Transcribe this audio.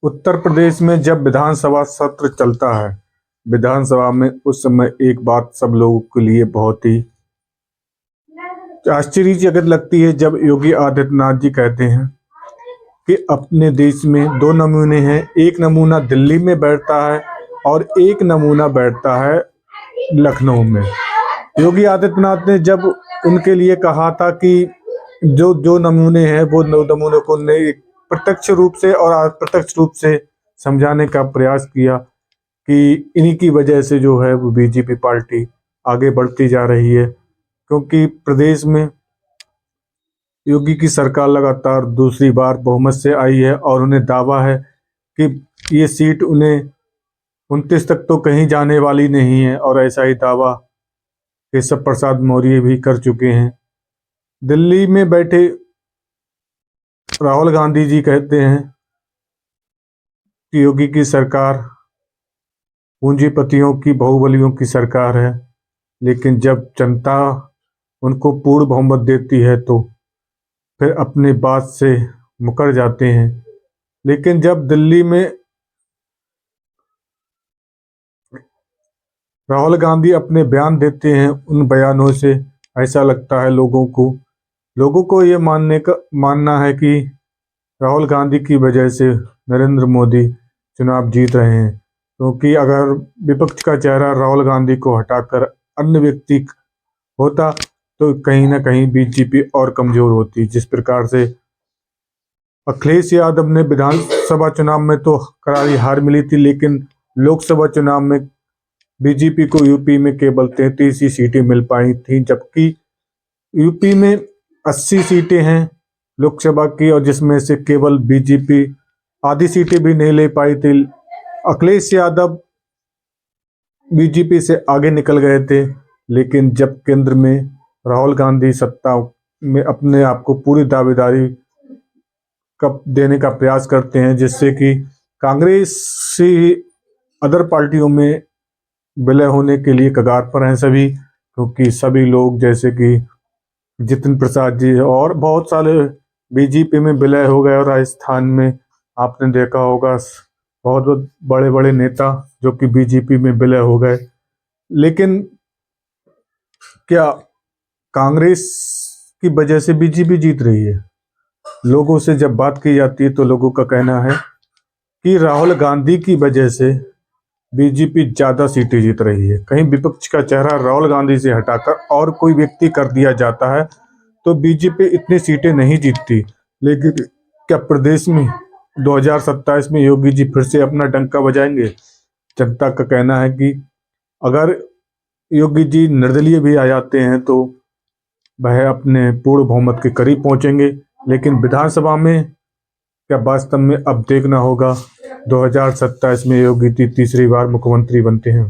उत्तर प्रदेश में जब विधानसभा सत्र चलता है, विधानसभा में उस समय एक बात सब लोगों के लिए बहुत ही आश्चर्यचकित लगती है जब योगी आदित्यनाथ जी कहते हैं कि अपने देश में दो नमूने हैं। एक नमूना दिल्ली में बैठता है और एक नमूना बैठता है लखनऊ में। योगी आदित्यनाथ ने जब उनके लिए कहा था कि जो जो नमूने हैं वो नमूने को प्रत्यक्ष रूप से और अप्रत्यक्ष रूप से समझाने का प्रयास किया कि इन्हीं की वजह से जो है वो बीजेपी पार्टी आगे बढ़ती जा रही है, क्योंकि प्रदेश में योगी की सरकार लगातार दूसरी बार बहुमत से आई है और उन्हें दावा है कि ये सीट उन्हें 29 तक तो कहीं जाने वाली नहीं है, और ऐसा ही दावा केशव प्रसाद मौर्य भी कर चुके हैं। दिल्ली में बैठे राहुल गांधी जी कहते हैं कि योगी की सरकार पूंजीपतियों की बाहुबलियों की सरकार है, लेकिन जब जनता उनको पूर्ण बहुमत देती है तो फिर अपनी बात से मुकर जाते हैं। लेकिन जब दिल्ली में राहुल गांधी अपने बयान देते हैं, उन बयानों से ऐसा लगता है लोगों को ये मानना है कि राहुल गांधी की वजह से नरेंद्र मोदी चुनाव जीत रहे हैं, क्योंकि अगर विपक्ष का चेहरा राहुल गांधी को हटाकर अन्य व्यक्ति होता तो कहीं ना कहीं बीजेपी और कमजोर होती। जिस प्रकार से अखिलेश यादव ने विधानसभा चुनाव में तो करारी हार मिली थी, लेकिन लोकसभा चुनाव में बीजेपी को यूपी में केवल 33 ही सीटें मिल पाई थी, जबकि यूपी में 80 सीटें हैं लोकसभा की, और जिसमें से केवल बीजेपी आधी सीटें भी नहीं ले पाई थी। अखिलेश यादव बीजेपी से आगे निकल गए थे, लेकिन जब केंद्र में राहुल गांधी सत्ता में अपने आप को पूरी दावेदारी देने का प्रयास करते हैं, जिससे कि कांग्रेस से अदर पार्टियों में विलय होने के लिए कगार पर हैं सभी, क्योंकि सभी लोग जैसे कि जितिन प्रसाद जी और बहुत सारे बीजेपी में विलय हो गए, और राजस्थान में आपने देखा होगा बहुत बड़े बड़े नेता जो कि बीजेपी में विलय हो गए। लेकिन क्या कांग्रेस की वजह से बीजेपी जीत रही है? लोगों से जब बात की जाती है तो लोगों का कहना है कि राहुल गांधी की वजह से बीजेपी ज्यादा सीटें जीत रही है। कहीं विपक्ष का चेहरा राहुल गांधी से हटाकर और कोई व्यक्ति कर दिया जाता है तो बीजेपी इतनी सीटें नहीं जीतती। लेकिन क्या प्रदेश में 2027 में योगी जी फिर से अपना डंका बजाएंगे? जनता का कहना है कि अगर योगी जी निर्दलीय भी आ जाते हैं तो वह अपने पूर्ण बहुमत के करीब पहुंचेंगे, लेकिन विधानसभा में क्या वास्तव में अब देखना होगा 2027 में योगी जी तीसरी बार मुख्यमंत्री बनते हैं।